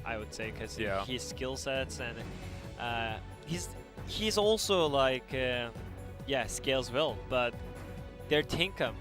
I would say, because his skill sets and he's also like scales well, but their team camp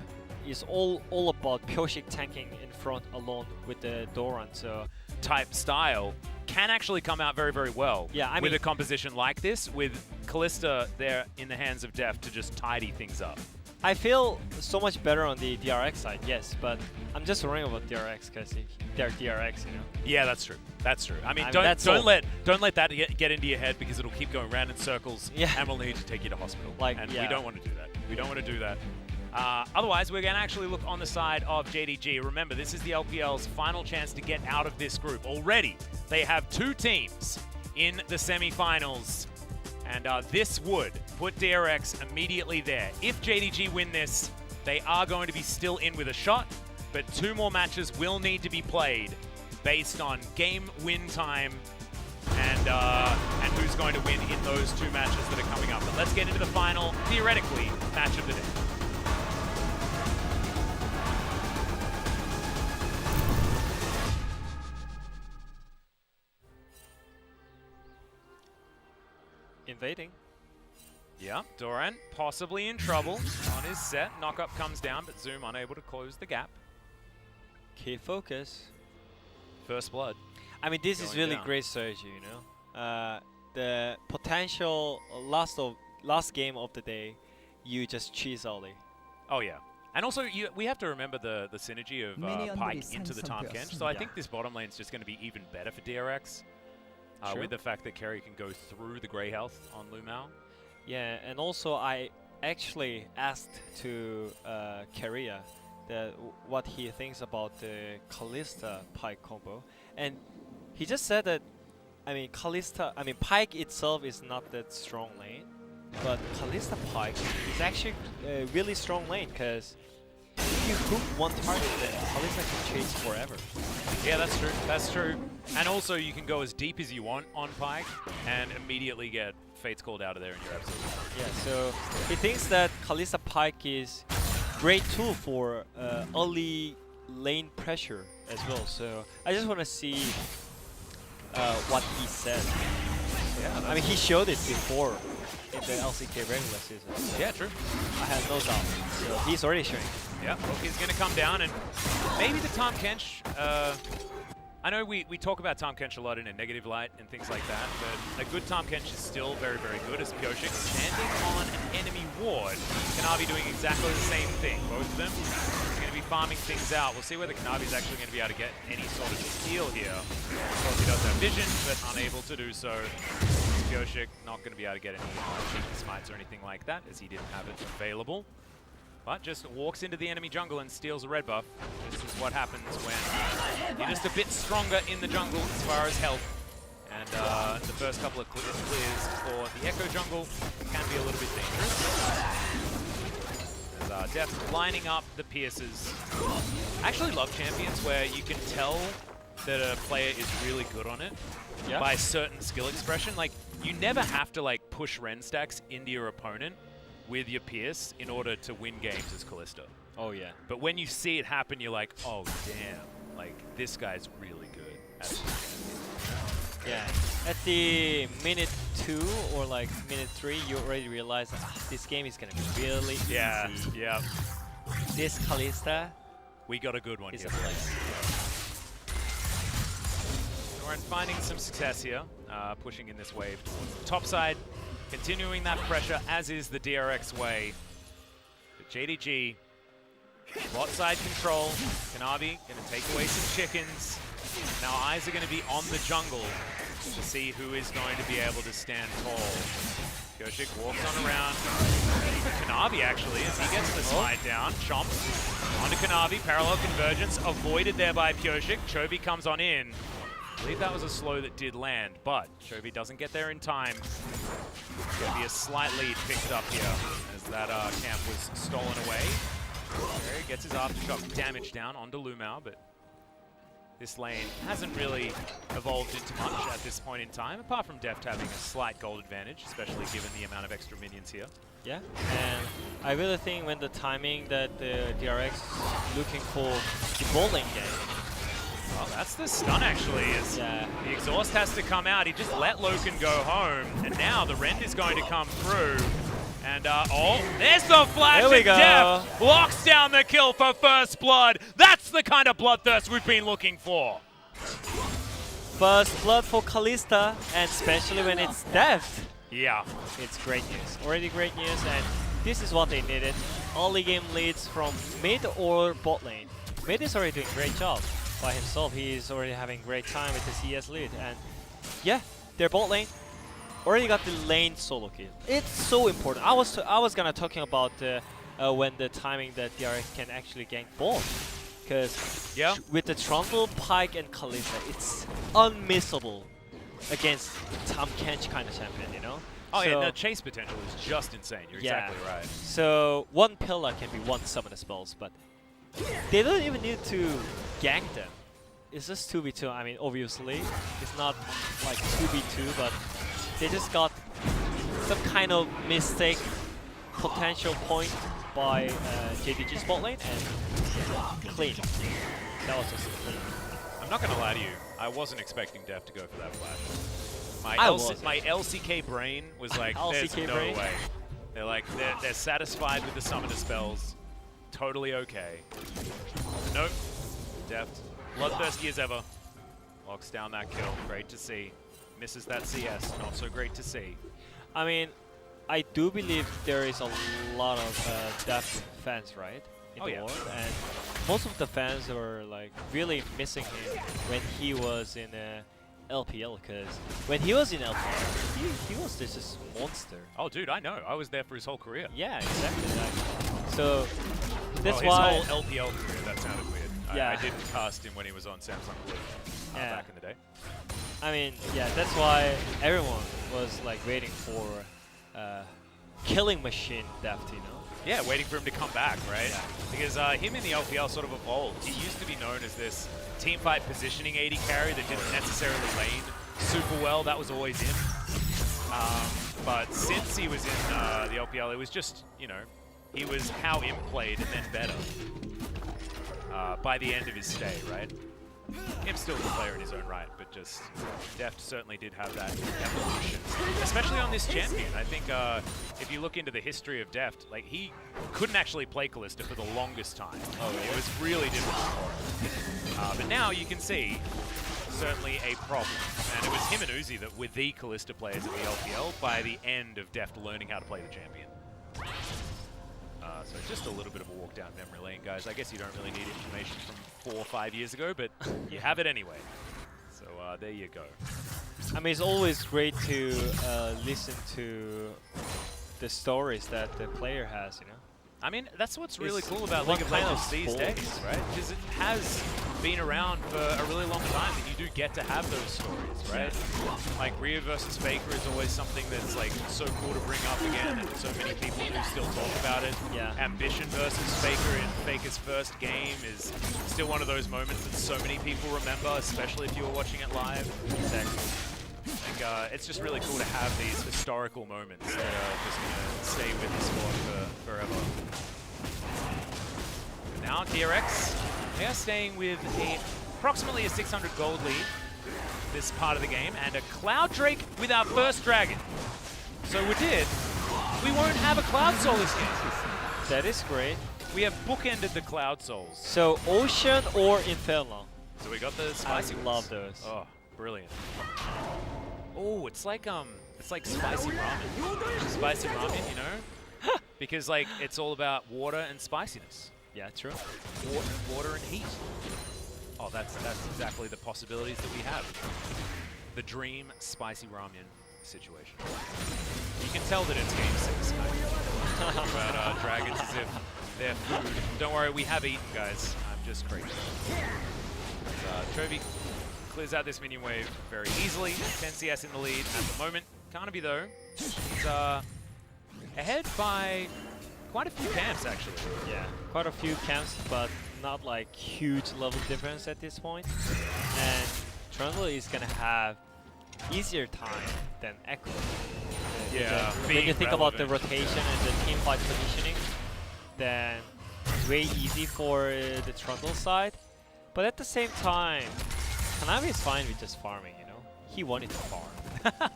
is all about Pyosik tanking in front alone with the Doran. So type style can actually come out very, very well with a composition like this, with Kalista there in the hands of Def to just tidy things up. I feel so much better on the DRX side, yes, but I'm just worrying about DRX because they're DRX, you know. Yeah, that's true. That's true. I mean, don't let that get into your head, because it'll keep going round in circles, and we'll need to take you to hospital. And we don't want to do that. We don't want to do that. Otherwise, we're going to actually look on the side of JDG. Remember, this is the LPL's final chance to get out of this group. Already, they have 2 teams in the semi-finals, and this would put DRX immediately there. If JDG win this, they are going to be still in with a shot, but 2 more matches will need to be played based on game win time and who's going to win in those 2 matches that are coming up. But let's get into the final, theoretically, match of the day. Invading. Yeah, Doran possibly in trouble on his set. Knockup comes down, but Zoom unable to close the gap. Key focus. First blood. I mean, this is really great strategy, you know. The potential last game of the day, you just cheese Ollie. Oh yeah. And also, we have to remember the synergy of Pyke into the Tahm Kench. So I think this bottom lane is just going to be even better for DRX. With the fact that Kerry can go through the Grey Health on Lumao. Yeah, and also I actually asked to Keria what he thinks about the Kalista Pyke combo, and he just said that, I mean, Pyke itself is not that strong lane, but Kalista Pyke is actually a really strong lane, because if you hook one target, then Kalista can chase forever. Yeah, that's true. That's true. And also, you can go as deep as you want on Pyke and immediately get Fates called out of there, and you're absolutely fine. Yeah, so he thinks that Kalista Pyke is great tool for early lane pressure as well. So I just want to see what he said. Yeah, I mean, he showed it before in the LCK regular season. So yeah, true. I have no doubt. So he's already showing. Yeah, look, he's going to come down, and maybe the Tahm Kench. I know we talk about Tahm Kench a lot in a negative light and things like that, but a good Tahm Kench is still very, very good, as Pyosik standing on an enemy ward. Kanavi doing exactly the same thing. Both of them are going to be farming things out. We'll see whether Kanavi's actually going to be able to get any sort of steal here. Of course, he does have vision, but unable to do so. Pyosik not going to be able to get any cheeky smites or anything like that, as he didn't have it available. But just walks into the enemy jungle and steals a red buff. This is what happens when you're just a bit stronger in the jungle as far as health. And the first couple of clears for the Echo jungle can be a little bit dangerous. As Def lining up the pierces. I actually love champions where you can tell that a player is really good on it by certain skill expression. Like, you never have to like push Ren stacks into your opponent with your Pierce in order to win games as Kalista. Oh yeah. But when you see it happen, you're like, oh damn, like this guy's really good. Yeah. At the minute 2 or like minute 3, you already realize this game is gonna be really easy. Yeah. This Kalista, we got a good one here. We're finding some success here, pushing in this wave towards the top side. Continuing that pressure, as is the DRX way. But JDG, bot side control. Kanavi going to take away some chickens. Now eyes are going to be on the jungle to see who is going to be able to stand tall. Pyosik walks on around. Kanavi actually, as he gets the smite down. Chomps onto Kanavi. Parallel convergence avoided there by Pyosik. Chovy comes on in. I believe that was a slow that did land, but Chovy doesn't get there in time. Going to be a slight lead picked up here as that camp was stolen away. There he gets his aftershock damage down onto Lumao, but this lane hasn't really evolved into much at this point in time, apart from Deft having a slight gold advantage, especially given the amount of extra minions here. Yeah, and I really think when the timing that the DRX is looking for the bowling game, Oh, that's the stun actually. Yeah. The exhaust has to come out. He just let Loken go home, and now the rend is going to come through. And oh, there's the flash, There we and go. Deft locks down the kill for first blood. That's the kind of bloodthirst we've been looking for. First blood for Kalista, and especially when it's Deft. Yeah. It's great news. Already great news, and this is what they needed. Early game leads from mid or bot lane. Mid is already doing a great job by himself. He's already having great time with the CS lead, and yeah, their bot lane already got the lane solo kill. It's so important. I was gonna talking about when the timing that DRX can actually gank both. Because with the Trundle, Pike, and Kalista, it's unmissable against Tahm Kench kind of champion, you know? Oh yeah, the chase potential is just insane. You're exactly right. So one pillar can be one summon spells, but they don't even need to gank them. It's just 2v2. I mean, obviously, it's not like 2v2, but they just got some kind of mistake potential point by JDG's bot lane, and clean. That was just clean. I'm not going to lie to you. I wasn't expecting Deft to go for that flash. My LCK brain was like, there's no way. They're like, they're satisfied with the summoner spells. Totally okay. Nope. Deft, bloodthirsty as ever. Locks down that kill. Great to see. Misses that CS. Not so great to see. I mean, I do believe there is a lot of Deft fans, right? In the world, and most of the fans were like really missing him when he was in LPL, because when he was in LPL, he was this monster. Oh, dude, I know. I was there for his whole career. Yeah, exactly. So that's his why whole LPL career. That sounded weird. Yeah. I didn't cast him when he was on Samsung Blue back in the day. I mean, yeah, that's why everyone was like waiting for killing machine Deft, you know? Yeah, waiting for him to come back, right? Yeah. Because him in the LPL sort of evolved. He used to be known as this teamfight positioning AD carry that didn't necessarily lane super well. That was always him. But since he was in the LPL, it was just, you know, he was how Imp played and then better by the end of his stay, right? Imp's still a good player in his own right, but just Deft certainly did have that evolution, especially on this champion. I think if you look into the history of Deft, like he couldn't actually play Kalista for the longest time. Oh, it was really difficult for him. But now you can see certainly a problem, and it was him and Uzi that were the Kalista players in the LPL by the end of Deft learning how to play the champion. So just a little bit of a walk down memory lane, guys. I guess you don't really need information from 4 or 5 years ago, but you have it anyway. So there you go. I mean, it's always great to listen to the stories that the player has, you know? I mean, that's what's really cool about League of Legends these days, right? Because it has been around for a really long time, and you do get to have those stories, right? Like Rhea versus Faker is always something that's like so cool to bring up again, and so many people do still talk about it. Yeah. Ambition versus Faker in Faker's first game is still one of those moments that so many people remember, especially if you were watching it live. Exactly. Like, it's just really cool to have these historical moments that are just going to stay with the sport forever. Now DRX, they are staying with approximately a 600 gold lead this part of the game, and a Cloud Drake with our first dragon. So we won't have a Cloud Soul this game. That is great. We have bookended the Cloud Souls. So Ocean or Inferno. So we got the spicy ones. I love those. Oh, brilliant. Oh, it's like spicy ramen. Spicy ramen, you know? Because like it's all about water and spiciness. Yeah, true. Water and heat. Oh, that's exactly the possibilities that we have. The dream spicy ramen situation. You can tell that it's game 6. About dragons as if they're food. Don't worry, we have eaten, guys. I'm just crazy. Chovy clears out this minion wave very easily. 10 CS in the lead at the moment. Carnaby, though, is ahead by quite a few camps, actually. Yeah, quite a few camps, but not like huge level difference at this point. And Trundle is going to have easier time than Echo. Yeah, when you think about the rotation and the team fight positioning, then it's way easy for the Trundle side. But at the same time, Hanabi is fine with just farming, you know? He wanted to farm.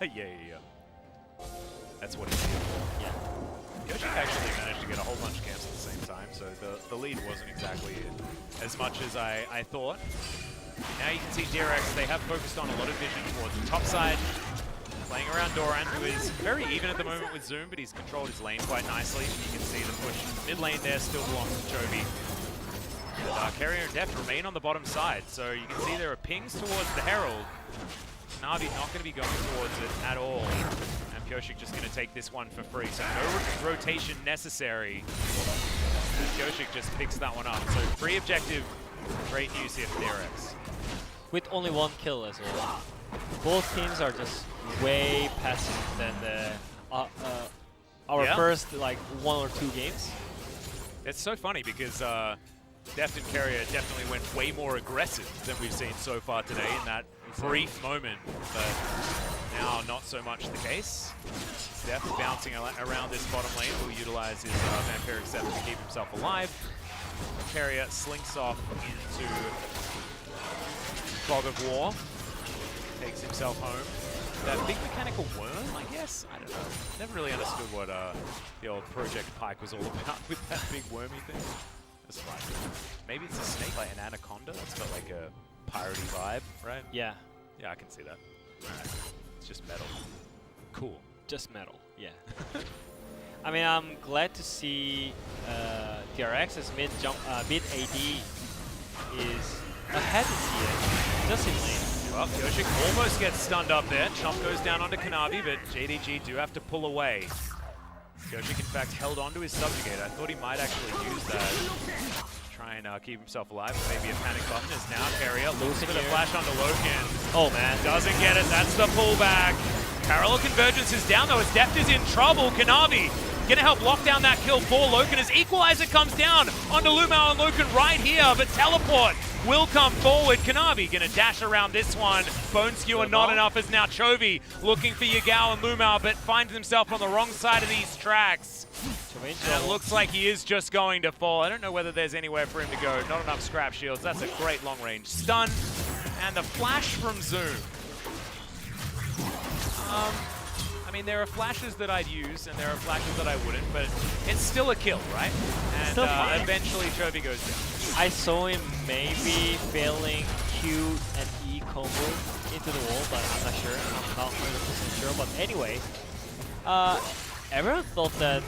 Yeah. That's what he's here for. Yeah. Yoshi actually managed to get a whole bunch of camps at the same time, so the lead wasn't exactly as much as I thought. Now you can see DRX, they have focused on a lot of vision towards the top side, playing around Doran, who is very even at the moment with Zoom, but he's controlled his lane quite nicely. You can see the push mid lane there still belongs to Chovy. And Carrier and Deft remain on the bottom side, so you can see there are pings towards the Herald. Navi not going to be going towards it at all. And Pyoshik just going to take this one for free, so no rotation necessary. And Pyoshik just picks that one up. So free objective, great news here for DRX. With only 1 kill as well. Both teams are just way passive than our first like 1 or 2 games. It's so funny because Deft and Carrier definitely went way more aggressive than we've seen so far today in that brief moment, but now not so much the case. Deft bouncing around this bottom lane will utilize his Vampiric Scepter to keep himself alive. Carrier slinks off into Fog of War, takes himself home. That big mechanical worm, I guess? I don't know. Never really understood what the old Project Pike was all about with that big wormy thing. That's fine. Maybe it's a snake, like an anaconda? That's got like a piratey vibe, right? Yeah. Yeah, I can see that. Alright. It's just metal. Cool. Just metal, yeah. I mean, I'm glad to see DRX's mid AD is ahead this year, just in lane. Well, Yoshik almost gets stunned up there. Chomp goes down onto Kanavi, but JDG do have to pull away. Yoshik, in fact, held onto his subjugate. I thought he might actually use that to try and keep himself alive. Maybe a panic button is now Carrier. Losing a flash onto Loken. Oh, man. Doesn't get it. That's the pullback. Parallel Convergence is down, though, as Deft is in trouble. Kanavi gonna help lock down that kill for Loken as Equalizer comes down onto Lumao and Loken right here, but Teleport will come forward. Kanavi gonna dash around this one. Bone Skewer not enough as now Chovy looking for Yagao and Lumao, but finds himself on the wrong side of these tracks. And it looks like he is just going to fall. I don't know whether there's anywhere for him to go. Not enough scrap shields. That's a great long range stun. And the flash from Zoom. I mean, there are flashes that I'd use, and there are flashes that I wouldn't, but it's still a kill, right? And eventually Chovy goes down. I saw him maybe failing Q and E combo into the wall, but I'm not sure. I'm not 100% sure. But anyway, everyone thought that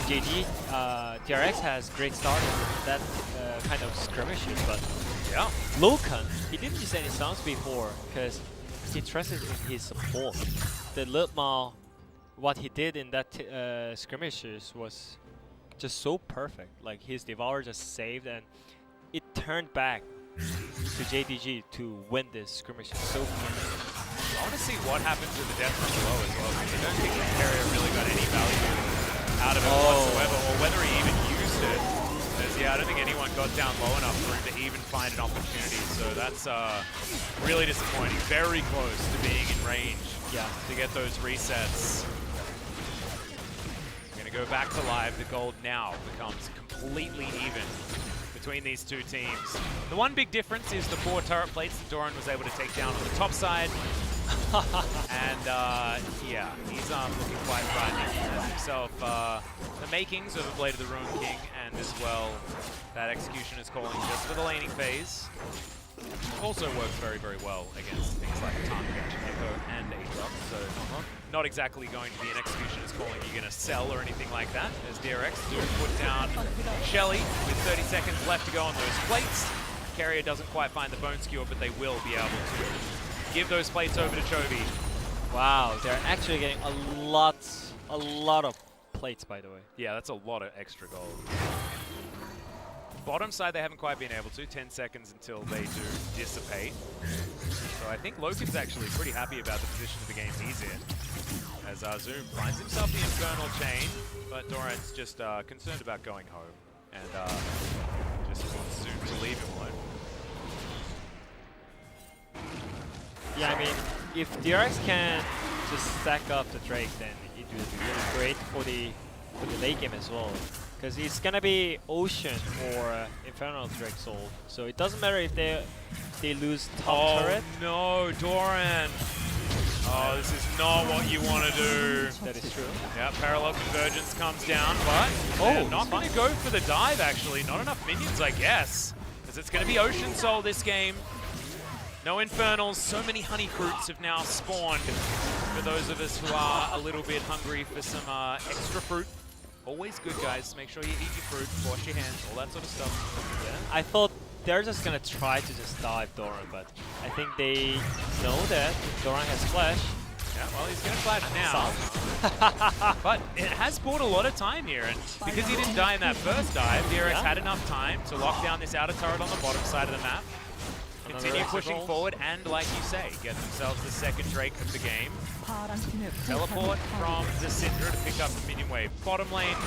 DRX has great start in that kind of skirmishes, but yeah, Loken, he didn't use any sounds before because he trusted in his support. The Lutmal, what he did in that skirmishes was just so perfect. Like his Devour just saved, and it turned back to JDG to win this skirmish so clean. I want to see what happens with the death from below as well, because I don't think the Carrier really got any value out of it whatsoever, or whether he even used it. As, yeah, I don't think anyone got down low enough for him to even find an opportunity, so that's really disappointing. Very close to being in range to get those resets. We're going to go back to live. The gold now becomes completely even between these two teams. The one big difference is the 4 turret plates that Doran was able to take down on the top side. And yeah, he's looking quite frightening. He has himself the makings of a Blade of the Ruined King, and as well that Execution is calling just for the laning phase. Also works very, very well against things like Target, Echo, and Aatrox, so not exactly going to be an Execution is calling you're going to sell or anything like that, as DRX do put down Shelly with 30 seconds left to go on those plates. Carrier doesn't quite find the Bone Skewer, but they will be able to give those plates over to Chovy. Wow, they're actually getting a lot of plates, by the way. Yeah, that's a lot of extra gold. Bottom side, they haven't quite been able to. 10 seconds until they do dissipate. So I think Loken's actually pretty happy about the position of the game he's in. As Zoom finds himself the Infernal Chain, but Doran's just concerned about going home. And just wants Zoom to leave him alone. Yeah, I mean, if DRX can just stack up the Drake, then it will be really great for the late game as well. because it's gonna be Ocean or Infernal Drake Soul. So it doesn't matter if they lose top turret. No, Doran. Oh, this is not what you want to do. That is true. Yeah, parallel convergence comes down, but they're not going to go for the dive, actually. Not enough minions, I guess. Because it's going to be Ocean Soul this game. No Infernals. So many honey fruits have now spawned for those of us who are a little bit hungry for some extra fruit. Always good, guys. Make sure you eat your fruit, wash your hands, all that sort of stuff. Yeah. I thought they're just gonna try to just dive Doran, but I think they know that Doran has flash. Yeah, well, he's gonna flash now. But it has bought a lot of time here, and because he didn't die in that first dive, DRX had enough time to lock down this outer turret on the bottom side of the map. Continue pushing forward, and like you say, get themselves the second Drake of the game. Teleport from the Syndra to pick up the minion wave. Bottom lane.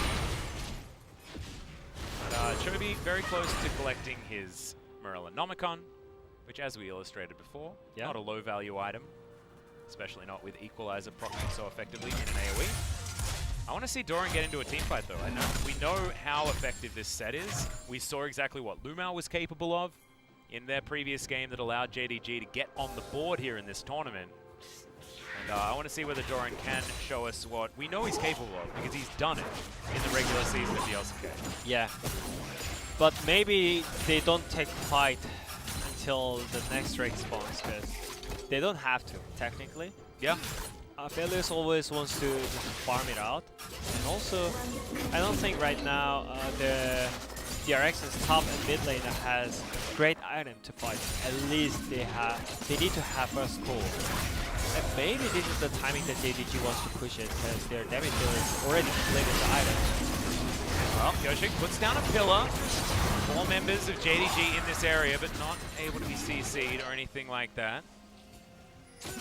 Chobi very close to collecting his Morellonomicon, which, as we illustrated before, not a low value item, especially not with Equalizer proccing so effectively in an AoE. I want to see Doran get into a team fight though. We know how effective this set is. We saw exactly what Lumao was capable of in their previous game that allowed JDG to get on the board here in this tournament. And I want to see whether Doran can show us what we know he's capable of, because he's done it in the regular season of the LCK. Yeah, but maybe they don't take fight until the next Drake spawns, because they don't have to, technically. Yeah. Felius always wants to just farm it out. And also, I don't think right now the DRX's top and mid lane has great item to fight. At least they need to have first core. And maybe this is the timing that JDG wants to push it, because their damage dealer is already completed the item. Well, Yoshik puts down a pillar. 4 members of JDG in this area, but not able to be CC'd or anything like that.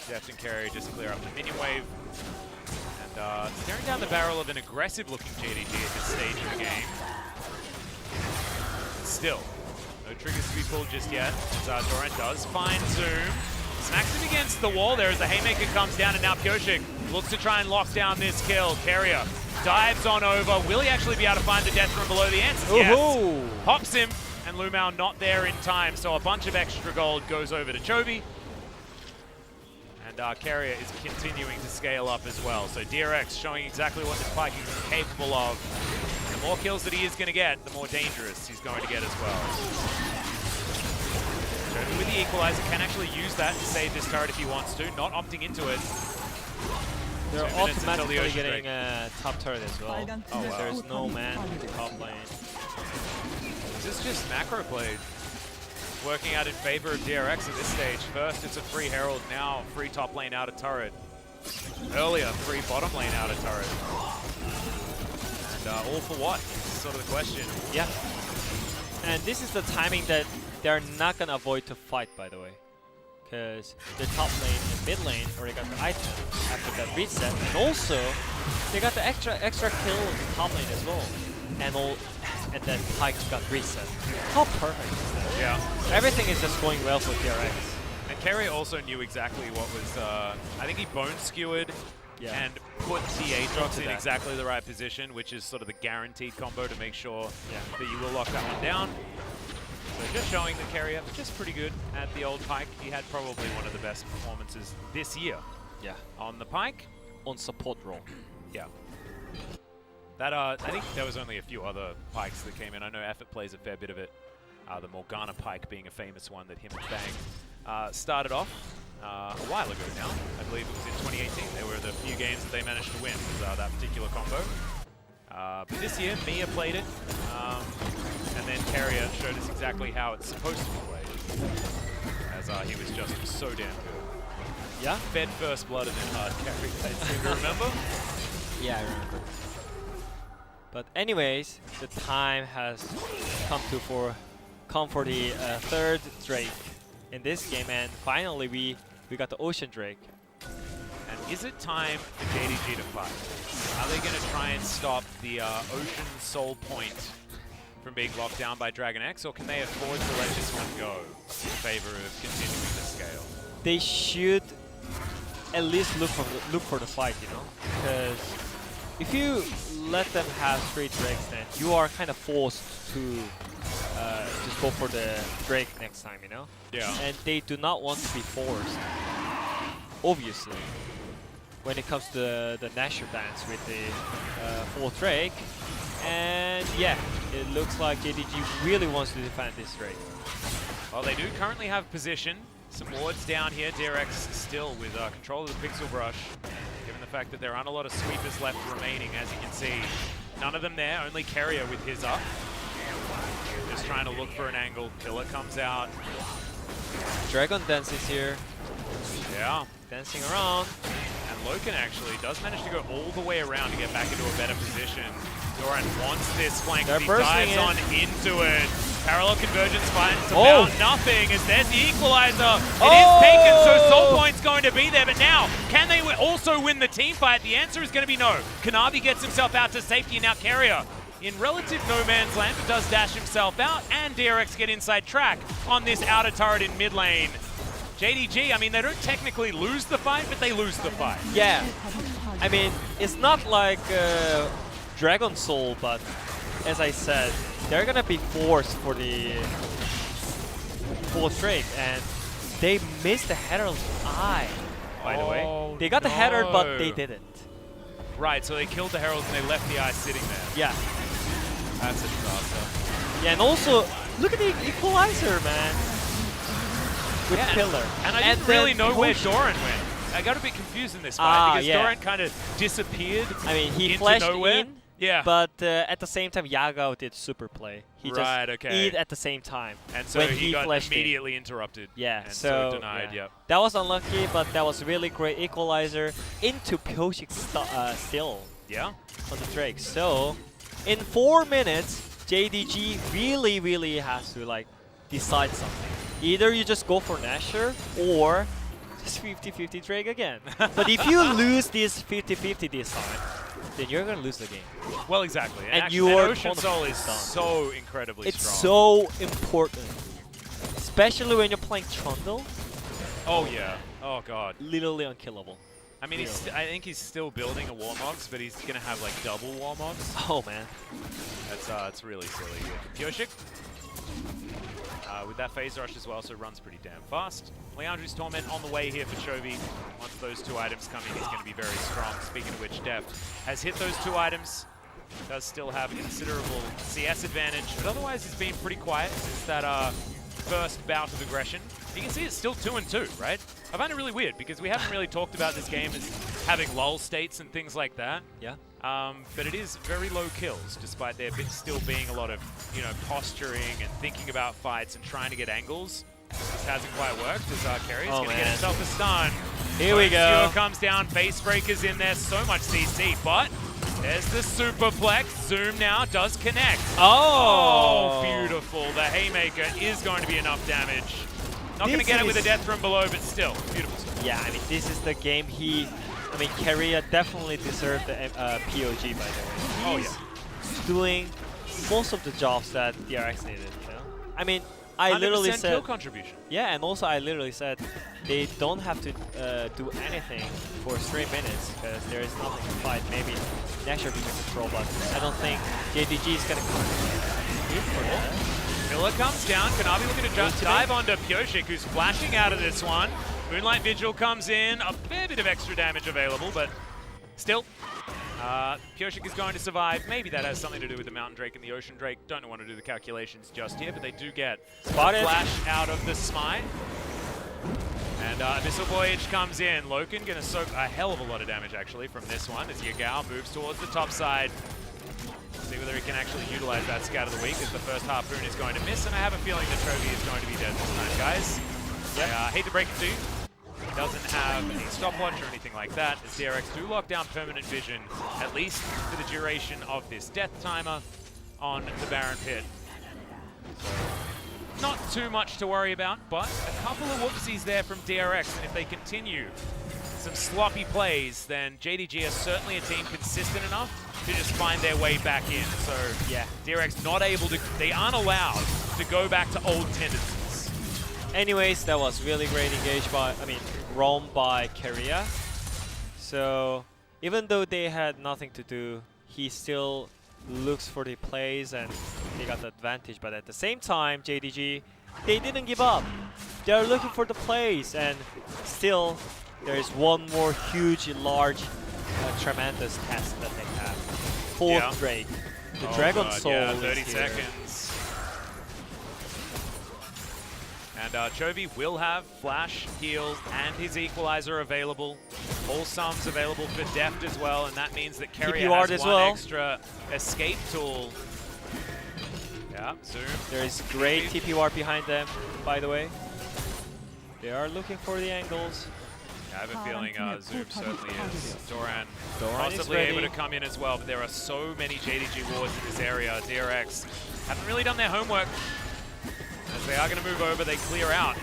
Deft and Carry just clear up the minion wave. And staring down the barrel of an aggressive-looking JDG at this stage of the game. Still, no triggers to be pulled just yet, as Doran does find Zoom. Smacks him against the wall there as the Haymaker comes down, and now Pyoshik looks to try and lock down this kill. Carrier dives on over. Will he actually be able to find the death from below? The answer is yes. Pops him, and Lumao not there in time, so a bunch of extra gold goes over to Chobi. And Carrier is continuing to scale up as well. So DRX showing exactly what this Pike is capable of. The more kills that he is going to get, the more dangerous he's going to get as well. Chobi with the Equalizer can actually use that to save this turret if he wants to, not opting into it. They're automatically getting a top turret as well. Oh, wow. There's no man in the top lane. This is just macro played. Working out in favor of DRX at this stage. First, it's a free Herald, now free top lane outer turret. Earlier, free bottom lane outer turret. And all for what? Is sort of the question. Yeah. And this is the timing that they're not going to avoid to fight, by the way. Because the top lane and mid lane already got the item after that reset. And also, they got the extra kill in the top lane as well. And then Pike got reset. How perfect is that? Yeah. Everything is just going well for DRX. And Carrier also knew exactly what was, I think he bone skewered and put the Aatrox in exactly the right position, which is sort of the guaranteed combo to make sure that you will lock that one down. So just showing the Carrier, just pretty good at the old Pike. He had probably one of the best performances this year on the Pike. On support role. Yeah. That I think there was only a few other Pikes that came in. I know Effort plays a fair bit of it. The Morgana Pike being a famous one that him and Bang started off a while ago now. I believe it was in 2018. They were the few games that they managed to win, was, that particular combo. But this year, Mia played it, and then Carrier showed us exactly how it's supposed to be played, as he was just so damn good. Yeah? Fed first blood and then hard carry. I seem to remember. Yeah, I remember. But anyways, the time has come for the third Drake in this game, and finally we got the Ocean Drake. And is it time for JDG to fight? Are they going to try and stop the Ocean Soul point from being locked down by DragonX, or can they afford to let this one go in favor of continuing the scale? They should at least look for the fight, you know, because if you let them have straight Drakes, then you are kind of forced to just go for the Drake next time, you know? Yeah. And they do not want to be forced, obviously, when it comes to the Nashor bans with the full Drake. And yeah, it looks like JDG really wants to defend this Drake. Well, they do currently have position. Some wards down here. DRX still with control of the Pixel Brush, given the fact that there aren't a lot of sweepers left remaining, as you can see. None of them there, only Carrier with his up. Just trying to look for an angle. Pillar comes out. Dragon Dance is here. Yeah. Dancing around. And Loken actually does manage to go all the way around to get back into a better position. Doran wants this flank, They're he bursting dives on into it. Parallel convergence finds Oh. about nothing as there's the equalizer. It is taken, so Soul Point's going to be there, but now, can they also win the team fight? The answer is going to be no. Kanavi gets himself out to safety, and now Carrier in relative no man's land, but does dash himself out, and DRX get inside track on this outer turret in mid lane. JDG, I mean, they don't technically lose the fight, but they lose the fight. Yeah, I mean, it's not like Dragon Soul, but as I said, they're gonna be forced for the full Drake, and they missed the Herald's eye, by the way. They got the Herald, but they didn't. Right, so they killed the Herald and they left the eye sitting there. Yeah. That's a disaster. Yeah, and also, look at the equalizer, man. With Yeah, Pillar. And I didn't really know where Doran went. I got a bit confused in this fight because Doran kind of disappeared. I mean, he into flashed nowhere. in, yeah. but at the same time, Yagao did super play. He just eat at the same time. And so when he got flashed immediately interrupted. Yeah, and so denied, yeah. yep. That was unlucky, but that was really great equalizer into Pyoshik still Yeah. on the Drake. So, in 4 minutes, JDG really has to like decide something. Either you just go for Nashor or just 50-50 Drake again. But if you lose this 50-50 this time, then you're gonna lose the game. Well, exactly. And your Ocean Soul is done. so incredibly It's strong. so important, especially when you're playing Trundle. Oh yeah. Oh god. Literally unkillable. I mean, I think he's still building a Warmogs, but he's gonna have like double Warmogs. Oh man. That's really silly. Pyoshik with that phase rush as well, so runs pretty damn fast. Leandri's Torment on the way here for Chovy. Once those two items come in, he's going to be very strong. Speaking of which, Deft has hit those two items. Does still have considerable CS advantage, but otherwise he's been pretty quiet since that first bout of aggression. You can see it's still 2-2, right? I find it really weird because we haven't really talked about this game as having lull states and things like that. Yeah. But it is very low kills, despite there still being a lot of, you know, posturing and thinking about fights and trying to get angles. This hasn't quite worked as Carrier's going to get himself a stun. Here we go. Skewer comes down, Face Breaker's in there, so much CC, but there's the Superplex. Zoom now does connect. Oh! Beautiful. The Haymaker is going to be enough damage. Not going to get it with a death from below, but still, beautiful stuff. Yeah, I mean, this is the game I mean, Carrier definitely deserved the POG, by the way. Oh, He's doing most of the jobs that DRX needed, you know? I mean, I literally said... kill contribution. Yeah, and also I literally said they don't have to do anything for 3 minutes because there is nothing to fight. Maybe Nashor can control, but I don't think JDG is going to come in for that. Miller comes down. Kanavi looking to just dive onto Pyoshik, who's flashing out of this one. Moonlight Vigil comes in. A fair bit of extra damage available, but still. Pyoshik is going to survive. Maybe that has something to do with the Mountain Drake and the Ocean Drake. Don't want to do the calculations just here, but they do get a flash out of the Smite. And Abyssal Voyage comes in. Loken going to soak a hell of a lot of damage, actually, from this one as Yagao moves towards the top side. See whether he can actually utilize that Scout of the Week, as the first Harpoon is going to miss, and I have a feeling that Chovy is going to be dead this time, guys. Yep. I hate to break it to you. Doesn't have any stopwatch or anything like that, as DRX do lock down permanent vision, at least for the duration of this death timer on the Baron Pit. So, not too much to worry about, but a couple of whoopsies there from DRX, and if they continue some sloppy plays, then JDG are certainly a team consistent enough to just find their way back in. So yeah, DRX not able to, they aren't allowed to go back to old tendencies. Anyways, that was really great roam by Carrier. So even though they had nothing to do, he still looks for the plays and they got the advantage. But at the same time, JDG, they didn't give up. They're looking for the plays, and still there is one more huge, large, tremendous test that they have. Fourth Drake. The Dragon Soul yeah, is 30 here. seconds. And Chovy will have Flash, Heal, and his Equalizer available. All sums available for Deft as well, and that means that Carrier has as one well. extra escape tool. Yeah, Zoom. There is great TP ward behind them, by the way. They are looking for the angles. I have a feeling Zoom certainly is. Doran Doran possibly is able ready. to come in as well, but there are so many JDG wards in this area. DRX haven't really done their homework. As they are going to move over, they clear out a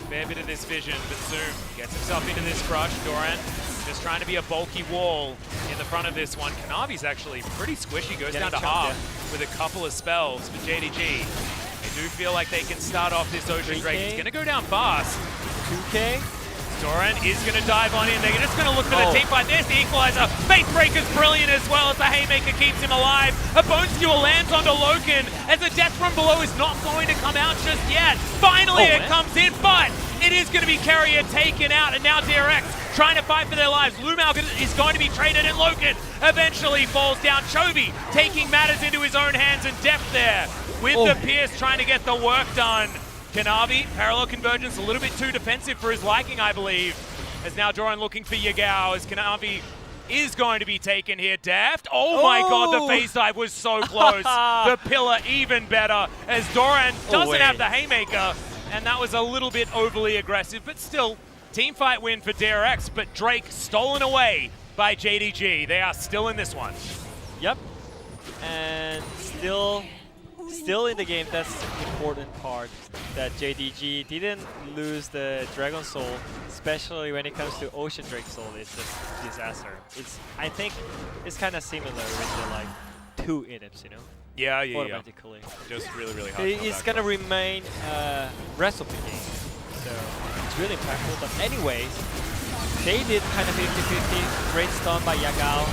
fair bit of this vision, but Zoom gets himself into this crush. Doran just trying to be a bulky wall in the front of this one. Kanavi's actually pretty squishy, goes down to half with a couple of spells for JDG. They do feel like they can start off this Ocean Drake. It's going to go down fast. 2K. Doran is going to dive on in. They're just going to look for the team fight. There's the Equalizer. Face Breaker's brilliant as well as the Haymaker keeps him alive. A Bone Skewer lands onto Loken as the death from below is not going to come out just yet. Finally it comes in, but it is going to be Carrier taken out, and now DRX trying to fight for their lives. Lumao is going to be traded, and Loken eventually falls down. Chovy taking matters into his own hands, and Deft there with the Pierce trying to get the work done. Kanavi, parallel convergence, a little bit too defensive for his liking, I believe. As now Doran looking for Yagao, as Kanavi is going to be taken here. Deft, oh my god, the face dive was so close. The pillar even better, as Doran doesn't have the Haymaker, and that was a little bit overly aggressive, but still, team fight win for DRX, but Drake stolen away by JDG. They are still in this one. Yep, and still in the game. That's the important part, that JDG didn't lose the Dragon Soul, especially when it comes to Ocean Drake Soul. It's just disaster. I think it's kind of similar with the like 2 items, you know? Yeah. Automatically. Just really hard. It's gonna remain rest of the game, so it's really impactful. But anyways, they did kind of 50-50. Great stun by Yagao,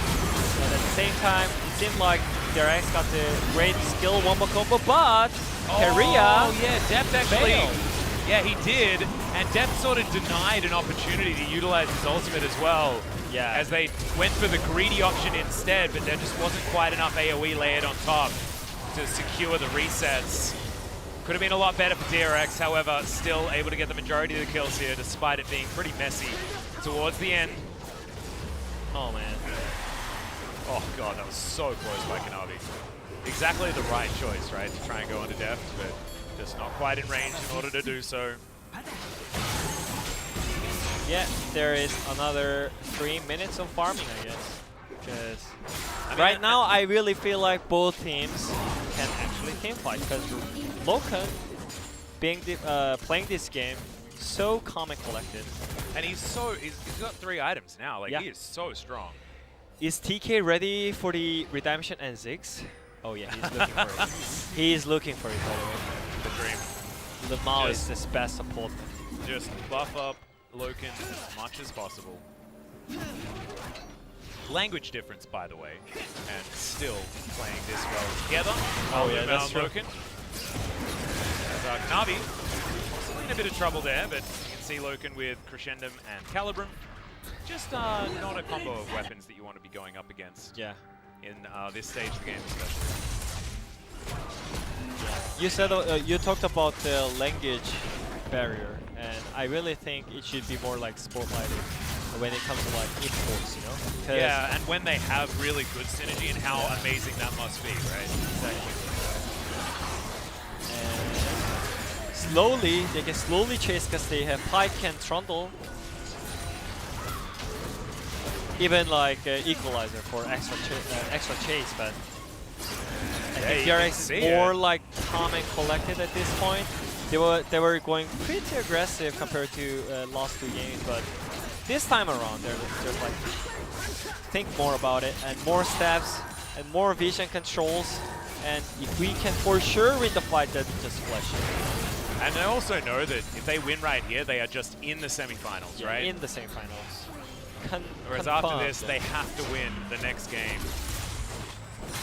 but at the same time, it seemed like DRX got the great skill wombo combo, but Carrier Deft actually failed. Yeah, he did, and Deft sort of denied an opportunity to utilize his ultimate as well. Yeah. As they went for the greedy option instead, but there just wasn't quite enough AoE layered on top to secure the resets. Could have been a lot better for DRX, however, still able to get the majority of the kills here, despite it being pretty messy towards the end. Oh man. Oh god, that was so close by Kanavi. Exactly the right choice, right? To try and go onto Deft, but just not quite in range in order to do so. Yeah, there is another 3 minutes of farming, I guess. Because now I really feel like both teams can actually team fight. Because Loken, playing this game, so calm and collected. And he's got 3 items now. Like, he is so strong. Is TK ready for the redemption and Ziggs? Oh yeah, he's looking for it. He's looking for it, by the way. The dream. Lamau is his best support. Just buff up Loken as much as possible. Language difference, by the way, and still playing this well together. Oh yeah, that's true. Loken. As Kanavi, possibly in a bit of trouble there, but you can see Loken with Crescendum and Calibrum. Just not a combo of weapons that you want to be going up against. Yeah. In this stage of the game, especially. You said you talked about the language barrier, and I really think it should be more like spotlighted when it comes to like imports, you know? Yeah, and when they have really good synergy, and how amazing that must be, right? Exactly. And slowly, they can slowly chase because they have Pike and Trundle. Even like Equalizer for extra chase, but I think DRX is more like calm and collected at this point. They were going pretty aggressive compared to last 2 games, but this time around they're like think more about it and more steps and more vision controls. And if we can for sure win the fight, then just flash it. And they also know that if they win right here, they are just in the semifinals, right? In the semifinals. Whereas after this, they have to win the next game.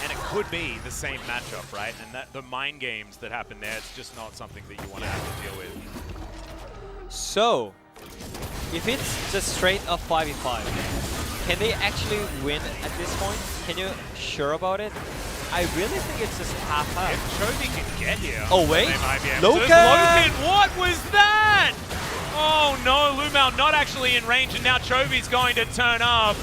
And it could be the same matchup, right? And that the mind games that happen there, it's just not something that you want to have to deal with. So, if it's just straight up 5v5, can they actually win at this point? Can you sure about it? I really think it's just half-half. If Chovy can get here, oh wait, they might be able to. Loken! What was that? Oh no, Lumao not actually in range, and now Chovy's going to turn up.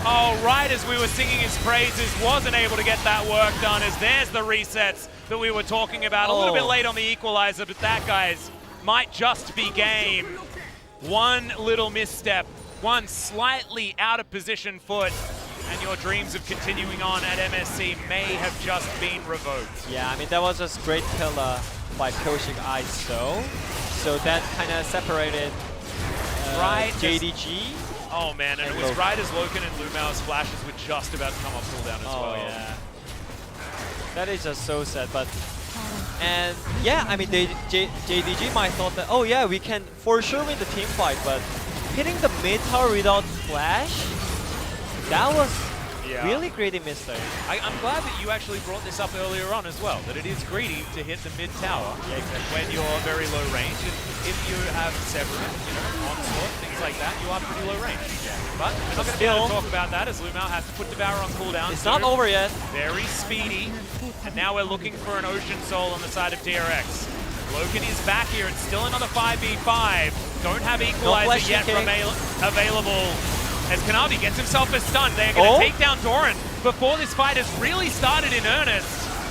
Oh, right as we were singing his praises, wasn't able to get that work done, as there's the resets that we were talking about. A little bit late on the equalizer, but that, guys, might just be game. One little misstep, one slightly out of position foot, and your dreams of continuing on at MSC may have just been revoked. Yeah, I mean, that was just great kill by Pyoshik ISO. So that kind of separated JDG. Oh man, and it was right as Loken and Lumao's flashes were just about to come off cooldown as well. Yeah. That is just so sad, but... And yeah, I mean, JDG might thought that, oh yeah, we can for sure win the team fight, but hitting the mid tower without flash, that was really greedy mistake. I'm glad that you actually brought this up earlier on as well, that it is greedy to hit the mid tower when you're very low range. And if you have Severin, onslaught, things like that, you are pretty low range. But we're not going to be able to talk about that as Lumao has to put Devour on cooldown. It's not over yet. Very speedy. And now we're looking for an Ocean Soul on the side of DRX. Loken is back here. It's still another 5v5. Don't have Equalizer yet available. As Kanavi gets himself a stun, they're going to take down Doran before this fight has really started in earnest.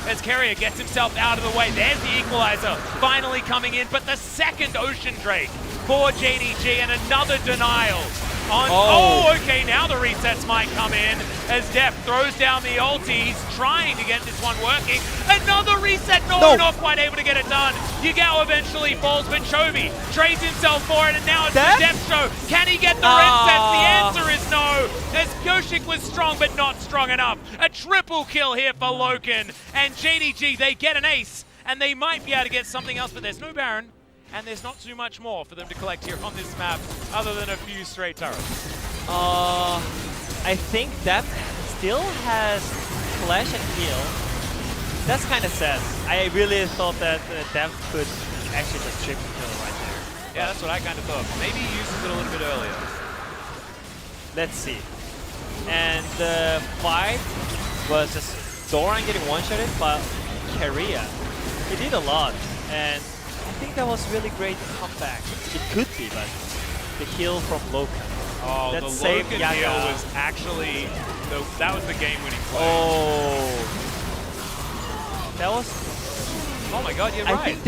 As Carrier gets himself out of the way. There's the Equalizer finally coming in, but the second Ocean Drake for JDG and another denial. Okay, now the resets might come in as Def throws down the ulti. He's trying to get this one working. Another reset. No, not quite able to get it done. Yugao eventually falls, but Chovy trades himself for it, and now it's the Def show. Can he get the resets? The answer is no, as Pyoshik was strong, but not strong enough. A triple kill here for Loken, and JDG, they get an ace, and they might be able to get something else, but there's no Baron. And there's not too much more for them to collect here on this map, other than a few straight turrets. I think Def still has flash and heal. That's kind of sad. I really thought that Def could actually just triple kill right there. Yeah, that's what I kind of thought. Maybe he uses it a little bit earlier. Let's see. And the fight was just Doran getting one-shotted, but Carrier, he did a lot. And I think that was really great comeback. It could be, but the heal from Loken. Oh, that the Loken heal was actually, that was the game-winning play. Oh. That was... Oh my god, you're right. I think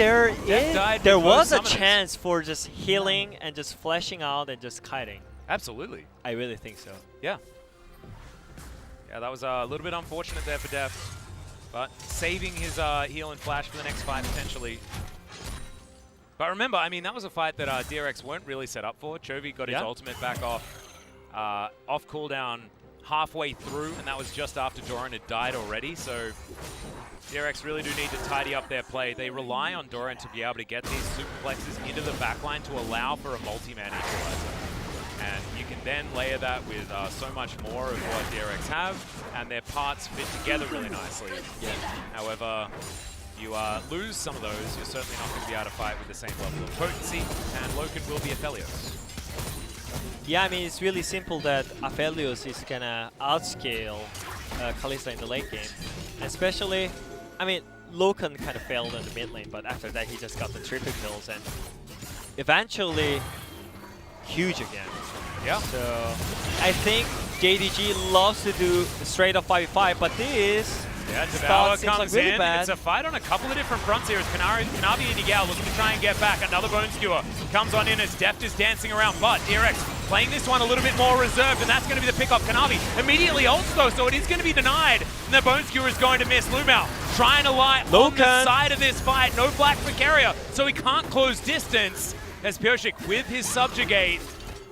there was a chance for just healing and just flashing out and just kiting. Absolutely. I really think so. Yeah. Yeah, that was a little bit unfortunate there for Def. But saving his heal and flash for the next fight, potentially. But remember, I mean, that was a fight that DRX weren't really set up for. Chovy got his ultimate back off cooldown halfway through, and that was just after Doran had died already. So DRX really do need to tidy up their play. They rely on Doran to be able to get these superplexes into the backline to allow for a multi-man equalizer. And you can then layer that with so much more of what DRX have, and their parts fit together really nicely. However, you lose some of those, you're certainly not going to be able to fight with the same level of potency, and Loken will be Aphelios. Yeah, I mean, it's really simple that Aphelios is going to outscale Kalista in the late game. Especially, I mean, Loken kind of failed in the mid lane, but after that he just got the triple kills, and eventually huge again. Yeah. So I think JDG loves to do straight up 5v5, but this Devour comes like really in. bad. It's a fight on a couple of different fronts here as Kanavi and Yugao looking to try and get back. Another Bone Skewer comes on in as Deft is dancing around, but DRX playing this one a little bit more reserved, and that's going to be the pickup. Kanavi immediately ults though, so it is going to be denied, and the Bone Skewer is going to miss. Lumao trying to lie on the side of this fight. No black for Carrier, so he can't close distance as Pyoshik with his Subjugate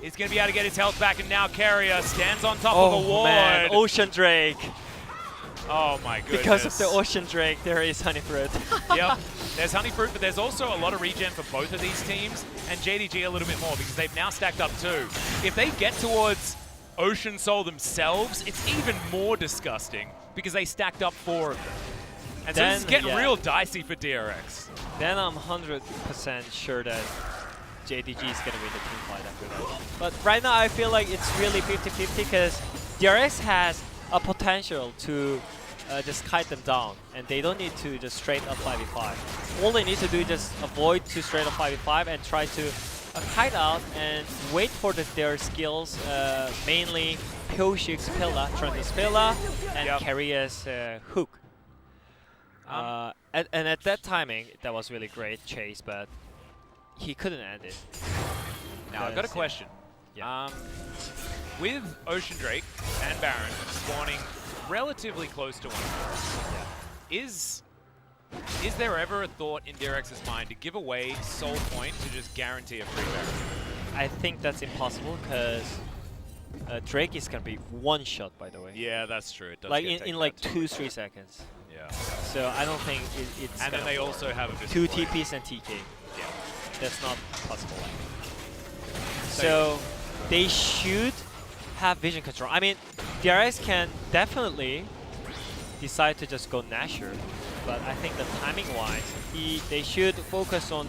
is going to be able to get his health back, and now Carrier stands on top of a ward. Man, Ocean Drake. Oh my goodness. Because of the Ocean Drake, there is Honeyfruit. Yep, there's Honeyfruit, but there's also a lot of regen for both of these teams, and JDG a little bit more because they've now stacked up 2. If they get towards Ocean Soul themselves, it's even more disgusting because they stacked up 4 of them. And so this is getting real dicey for DRX. Then I'm 100% sure that JDG is going to win the team fight after that. But right now I feel like it's really 50-50 because DRX has a potential to just kite them down, and they don't need to just straight up 5v5. All they need to do is just avoid to straight up 5v5 and try to kite out and wait for their skills, mainly Pyoshik's Pilla, Trundle's Pilla, and Carria's Hook. And at that timing, that was really great chase, but he couldn't end it. Now I've got a question. With Ocean Drake and Baron spawning relatively close to one another, is there ever a thought in DRX's mind to give away Soul Point to just guarantee a free Baron? I think that's impossible because Drake is gonna be one shot, by the way. Yeah, that's true. It does like in like 2-3 seconds. Yeah. So I don't think it's. And then they also have a 2 TPs and TK. Yeah. That's not possible. So they should have vision control. I mean, DRX can definitely decide to just go Nasher, but I think that timing-wise, they should focus on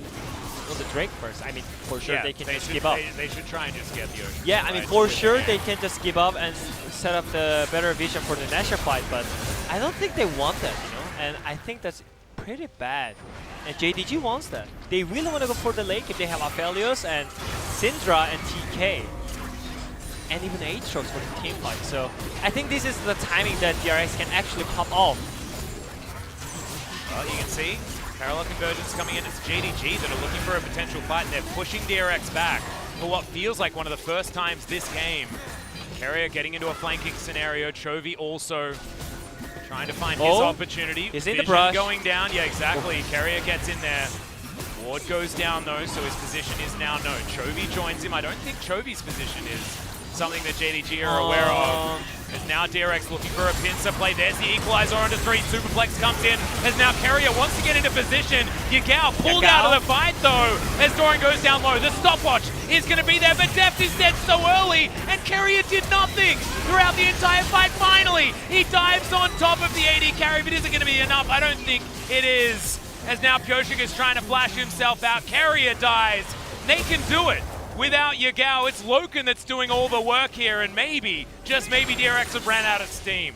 the Drake first. I mean, for sure they can just give up. They should try and just get the Ocean. Yeah, I mean, for sure they can just give up and set up the better vision for the Nasher fight, but I don't think they want that, you know? And I think that's pretty bad. And JDG wants that. They really want to go for the lake if they have Aphelios and Syndra and TK. And even Aatrox for the team fight. So I think this is the timing that DRX can actually pop off. Well, you can see parallel convergence coming in. It's JDG that are looking for a potential fight, and they're pushing DRX back for what feels like one of the first times this game. Carrier getting into a flanking scenario. Chovy also trying to find his opportunity. He's in the brush. Going down. Yeah, exactly. Carrier gets in there. Ward goes down though, so his position is now known. Chovy joins him. I don't think Chovy's position is something that JDG are aware of. As now DRX looking for a pincer play. There's the equalizer onto 3. Superplex comes in. As now Carrier wants to get into position. Yagao pulled out of the fight though. As Doran goes down low. The stopwatch is going to be there, but Deft is dead so early. And Carrier did nothing throughout the entire fight. Finally, he dives on top of the AD carry, but is it going to be enough? I don't think it is. As now Pyoshik is trying to flash himself out. Carrier dies. They can do it. Without Yagao, it's Loken that's doing all the work here, and maybe, just maybe, DRX have ran out of steam.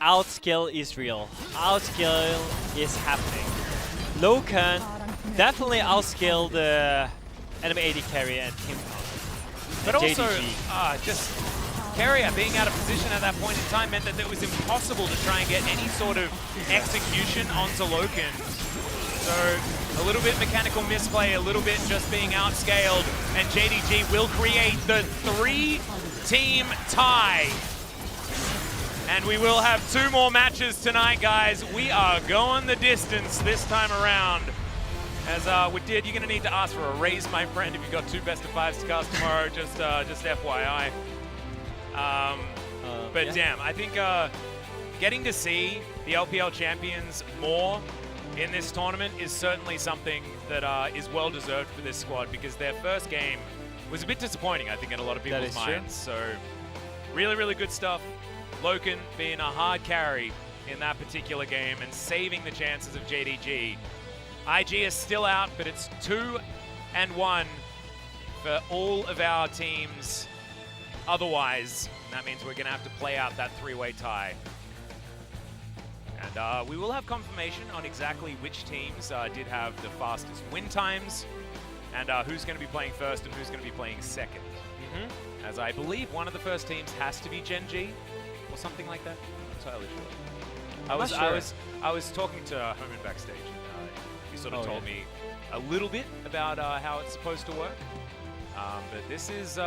Outskill is real. Outskill is happening. Loken definitely outskilled the enemy AD carry and team counter. But and also, JDG. just Carrier being out of position at that point in time meant that it was impossible to try and get any sort of execution onto Loken. So a little bit mechanical misplay, a little bit just being outscaled, and JDG will create the 3-team tie. And we will have 2 more matches tonight, guys. We are going the distance this time around. As you're going to need to ask for a raise, my friend, if you've got 2 best-of-5s to cast tomorrow, just FYI. But damn, I think getting to see the LPL champions more in this tournament is certainly something that is well-deserved for this squad, because their first game was a bit disappointing, I think, in a lot of people's minds. So really, really good stuff. Loken being a hard carry in that particular game and saving the chances of JDG. IG is still out, but it's 2-1 for all of our teams otherwise. And that means we're going to have to play out that 3-way tie. And we will have confirmation on exactly which teams did have the fastest win times, and who's going to be playing first and who's going to be playing second. As I believe one of the first teams has to be Gen G, or something like that. I'm not entirely sure. I was talking to Homan backstage. He sort of told me a little bit about how it's supposed to work. But this is,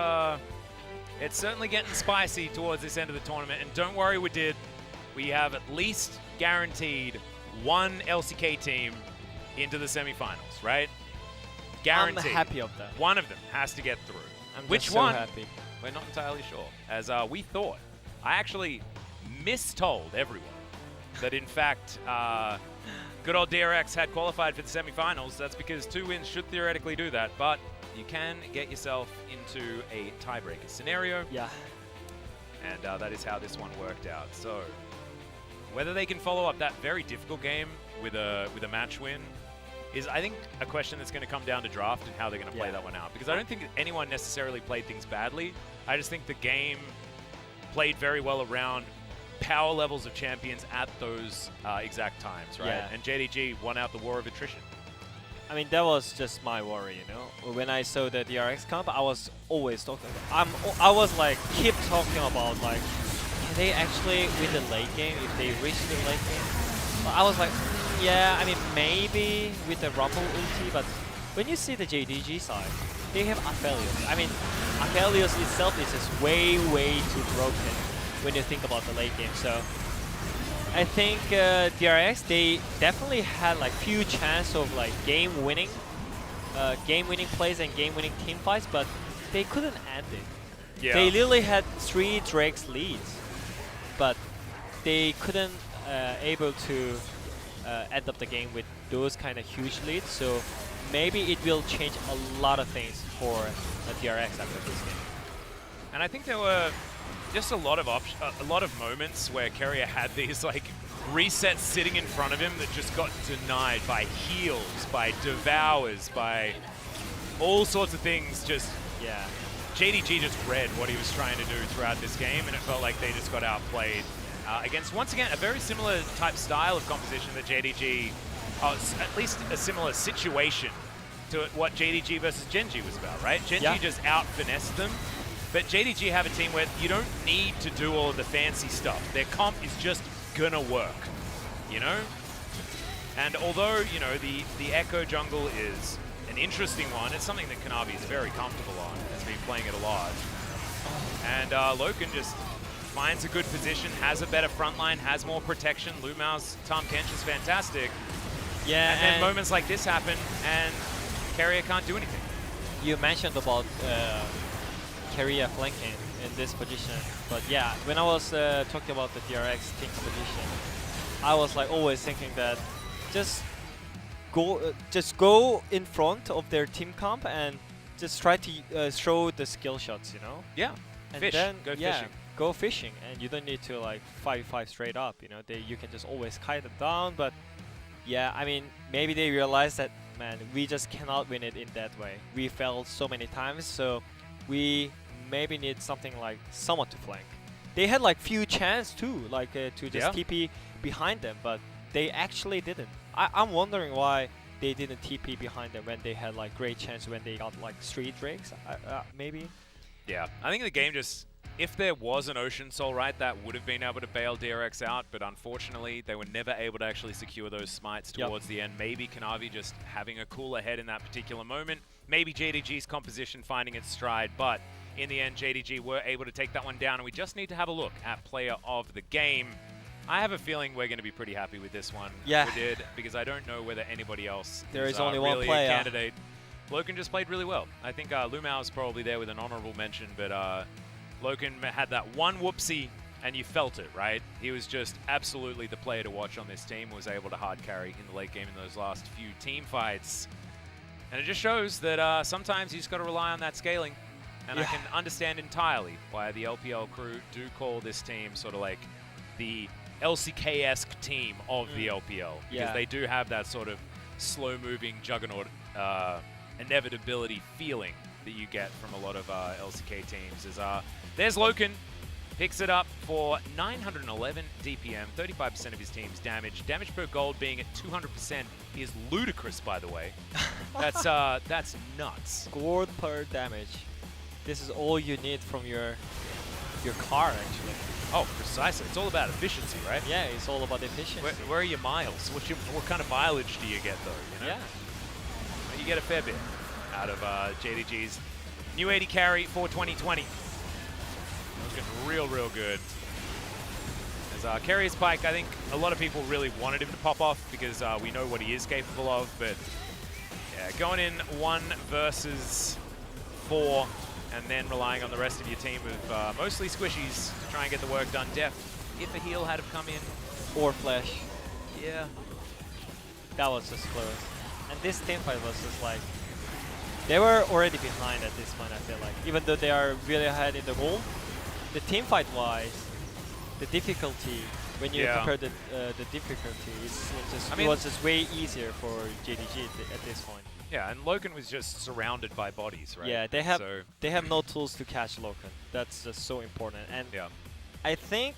it's certainly getting spicy towards this end of the tournament. And don't worry, we have at least guaranteed 1 LCK team into the semifinals, right? Guaranteed. I'm happy of that. One of them has to get through. Which one? Happy. We're not entirely sure. As we thought. I actually mistold everyone that in fact good old DRX had qualified for the semifinals. That's because 2 wins should theoretically do that, but you can get yourself into a tiebreaker scenario. Yeah. And that is how this one worked out. So whether they can follow up that very difficult game with a match win is, I think, a question that's going to come down to draft and how they're going to play that one out. Because I don't think anyone necessarily played things badly. I just think the game played very well around power levels of champions at those exact times, right? Yeah. And JDG won out the war of attrition. I mean, that was just my worry, you know. When I saw the DRX comp, I was always talking. I was like, keep talking about like, can they actually win the late game if they reach the late game? But I was like, yeah, I mean, maybe with the Rumble ulti, but when you see the JDG side, they have Aphelios. I mean, Aphelios itself is just way too broken when you think about the late game. So I think DRX, they definitely had like few chance of like game-winning plays and game-winning team fights, but they couldn't end it. Yeah. They literally had 3 Drake's leads, but they couldn't able to end up the game with those kind of huge leads. So maybe it will change a lot of things for DRX after this game. And I think there were just a lot of moments where Keria had these like resets sitting in front of him that just got denied by heals, by devours, by all sorts of things. Just JDG just read what he was trying to do throughout this game, and it felt like they just got outplayed against, once again, a very similar type style of composition that JDG, at least a similar situation to what JDG versus Genji was about, right? Genji just out-finessed them. But JDG have a team where you don't need to do all of the fancy stuff. Their comp is just gonna work, you know? And although, you know, the Echo jungle is an interesting one, it's something that Kanavi is very comfortable on, has been playing it a lot. And Loken just finds a good position, has a better front line, has more protection. Lumao's Tahm Kench is fantastic. Yeah, and then moments like this happen, and Keria can't do anything. You mentioned about Keria flanking in this position, but yeah, when I was talking about the DRX team position, I was like always thinking that just go in front of their team comp and just try to throw the skill shots, you know? Yeah, and fish, then, go fishing. Go fishing, and you don't need to like 5v5 straight up, you know? You can just always kite them down, but yeah, I mean, maybe they realize that, man, we just cannot win it in that way. We failed so many times, so we maybe need something like someone to flank. They had like few chance too, like to just TP behind them, but they actually didn't. I'm wondering why they didn't TP behind them when they had like great chance when they got like 3 Drakes, maybe. Yeah, I think the game just, if there was an Ocean Soul, right, that would have been able to bail DRX out, but unfortunately they were never able to actually secure those smites towards the end. Maybe Kanavi just having a cooler head in that particular moment. Maybe JDG's composition finding its stride, but in the end, JDG were able to take that one down, and we just need to have a look at player of the game. I have a feeling we're going to be pretty happy with this one. Yeah. We did, because I don't know whether anybody else is only really one player. A candidate. Loken just played really well. I think Lumao is probably there with an honorable mention, but Loken had that one whoopsie, and you felt it, right? He was just absolutely the player to watch on this team, was able to hard carry in the late game in those last few team fights. And it just shows that sometimes you just got to rely on that scaling. And I can understand entirely why the LPL crew do call this team sort of like the LCK-esque team of the LPL. Because they do have that sort of slow-moving juggernaut inevitability feeling that you get from a lot of LCK teams. There's Loken, picks it up for 911 DPM, 35% of his team's damage. Damage per gold being at 200% is ludicrous, by the way. That's nuts. Gold per damage. This is all you need from your car, actually. Oh, precisely. It's all about efficiency, right? Yeah, it's all about efficiency. Where are your miles? What kind of mileage do you get, though? You know? Yeah. You get a fair bit out of JDG's new 80 carry for 2020. Looking real good. As Carrier's Pike, I think a lot of people really wanted him to pop off because we know what he is capable of, but yeah, going in 1 versus 4 and then relying on the rest of your team with mostly squishies to try and get the work done. Def, if a heal had have come in. Or flash. Yeah. That was just close. And this team fight was just like, they were already behind at this point, I feel like. Even though they are really ahead in the goal, the team fight wise, the difficulty when you compare the difficulty, it was just way easier for JDG at this point. Yeah, and Loken was just surrounded by bodies, right? Yeah, they have no tools to catch Loken. That's just so important. And I think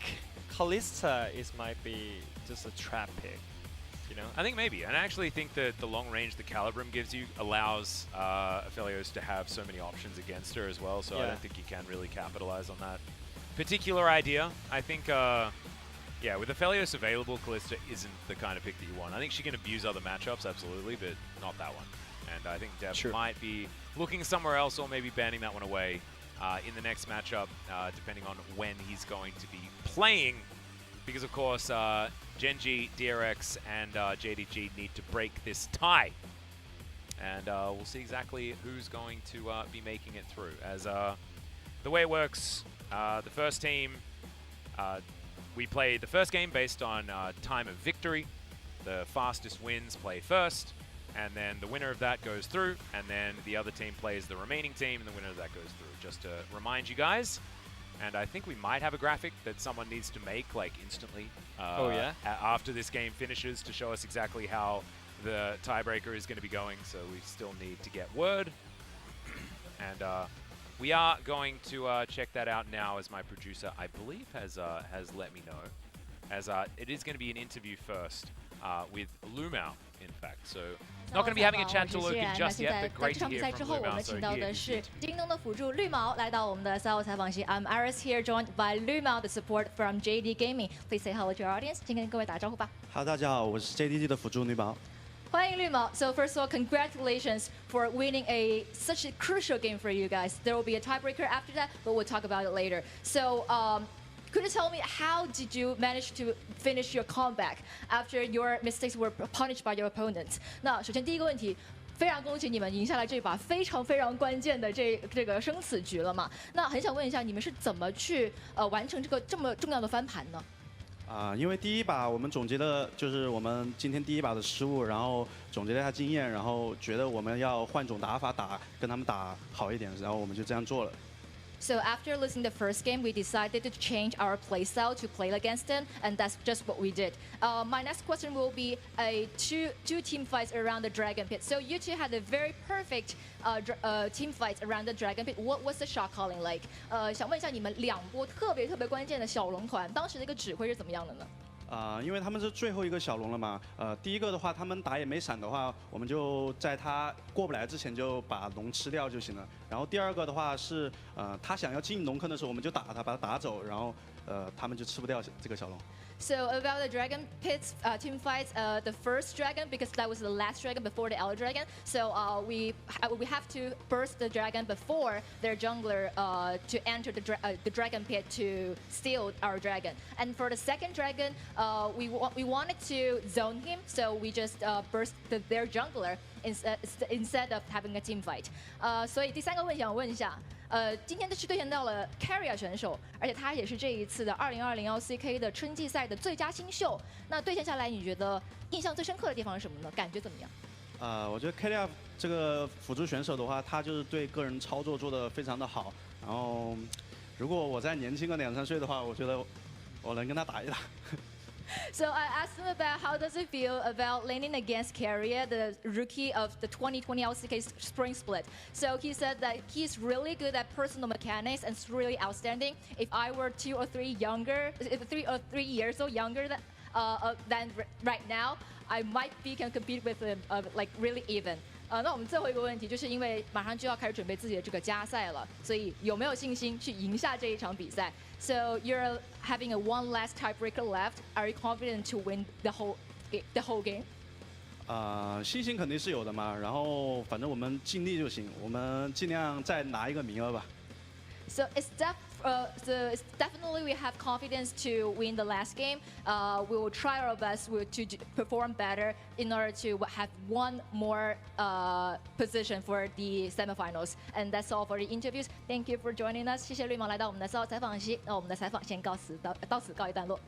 Kalista might be just a trap pick. You know? I think maybe, and I actually think that the long range that Calibrum gives you allows Aphelios to have so many options against her as well. So I don't think you can really capitalize on that particular idea. I think, yeah, with Aphelios available, Kalista isn't the kind of pick that you want. I think she can abuse other matchups, absolutely, but not that one. And I think Dev might be looking somewhere else or maybe banning that one away in the next matchup, depending on when he's going to be playing. Because, of course, Genji, DRX, and JDG need to break this tie. And we'll see exactly who's going to be making it through. As the way it works, the first team, we play the first game based on time of victory. The fastest wins play first. And then the winner of that goes through, and then the other team plays the remaining team, and the winner of that goes through. Just to remind you guys, and I think we might have a graphic that someone needs to make, like, instantly after this game finishes to show us exactly how the tiebreaker is going to be going, so we still need to get word. And we are going to check that out now, as my producer, I believe, has let me know. As it is going to be an interview first with Lumao, in fact, so not going to be having a chat to Loken just yet, but great to hear from Lumao. So here is京东的辅助绿毛来到我们的赛后采访席。I'm Iris here, joined by 绿毛 the support from JD Gaming. Please say hello to our audience. 先跟各位打招呼吧。好，大家好，我是 JDG 的辅助绿毛。欢迎绿毛。So first of all, congratulations for winning such a crucial game for you guys. There will be a tiebreaker after that, but we'll talk about it later. So could you tell me how did you manage to finish your comeback after your mistakes were punished by your opponents? 那首先第一个问题，非常恭喜你们赢下来这把非常非常关键的这个生死局了嘛？那很想问一下，你们是怎么去完成这个这么重要的翻盘呢？因为第一把我们总结了，就是我们今天第一把的失误，然后总结了一下经验，然后觉得我们要换种打法跟他们打好一点，然后我们就这样做了。So after losing the first game, we decided to change our playstyle to play against them, and that's just what we did. My next question will be two team fights around the Dragon Pit. So you two had a very perfect team fights around the Dragon Pit. What was the shot calling like? 想问一下你们两波特别关键的小龙团，当时的一个指挥是怎么样的呢？因为他们是最后一个小龙了嘛，第一个的话，他们打野没闪的话，我们就在他过不来之前就把龙吃掉就行了。然后第二个的话是，他想要进龙坑的时候，我们就打他，把他打走，然后他们就吃不掉这个小龙。So about the Dragon Pits team fights, the first dragon, because that was the last dragon before the Elder Dragon. So we have to burst the dragon before their jungler to enter the Dragon Pit to steal our dragon. And for the second dragon, we wanted to zone him, so we just burst their jungler instead of having a team fight. 所以第三个问题想问一下。今天是对阵到了 Carrier 选手，而且他也是这一次的2020 LCK 的春季赛的最佳新秀。那对阵下来，你觉得印象最深刻的地方是什么呢？感觉怎么样？我觉得 Carrier 这个辅助选手的话，他就是对个人操作做得非常的好。然后，如果我再年轻个2、3岁的话，我觉得我能跟他打一打。So I asked him about how does it feel about laning against Carrier, the rookie of the 2020 LCK Spring Split. So he said that he's really good at personal mechanics and it's really outstanding. If I were 3 or 3 years old younger than right now, I might can compete with him like really even. 那我们最后一个问题，就是因为马上就要开始准备自己的这个加赛了，所以有没有信心去赢下这一场比赛 ？So you're having one last tiebreaker left. Are you confident to win the whole game? 信心肯定是有的嘛，然后反正我们尽力就行，我们尽量再拿一个名额吧。So it's definitely we have confidence to win the last game. We will try our best to perform better in order to have one more position for the semifinals. And that's all for the interviews. Thank you for joining us. 谢谢绿毛来到我们的赛后采访席。那我们的采访先到此告一段落。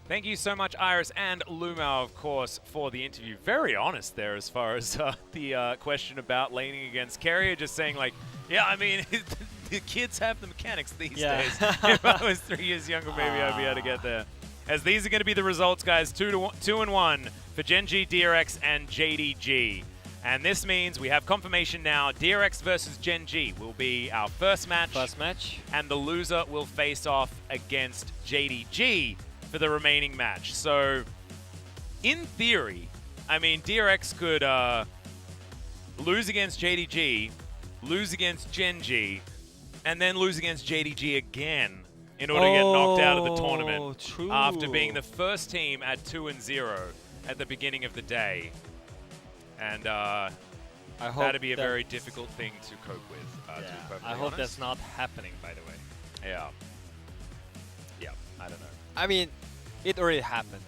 Thank you so much, Iris and Lumao, of course, for the interview. Very honest there as far as the question about laning against Carrier. Just saying, like, yeah, I mean, the kids have the mechanics these days. If I was 3 years younger, maybe I'd be able to get there. As these are going to be the results, guys, 2-1 for Gen G, DRX, and JDG. And this means we have confirmation now. DRX versus Gen G will be our first match. And the loser will face off against JDG for the remaining match. So, in theory, I mean, DRX could lose against JDG, lose against Gen G, and then lose against JDG again in order to get knocked out of the tournament. True. After being the first team at 2-0 at the beginning of the day. And that'd be a very difficult thing to cope with, to be perfectly I hope honest. that's not happening, by the way. Yeah. Yeah, I don't know. I mean, it already happened.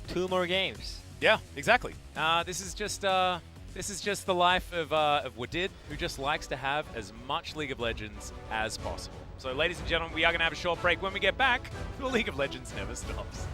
2 more games. Yeah, exactly. This is just the life of Wadid, who just likes to have as much League of Legends as possible. So, ladies and gentlemen, we are going to have a short break. When we get back, the League of Legends never stops.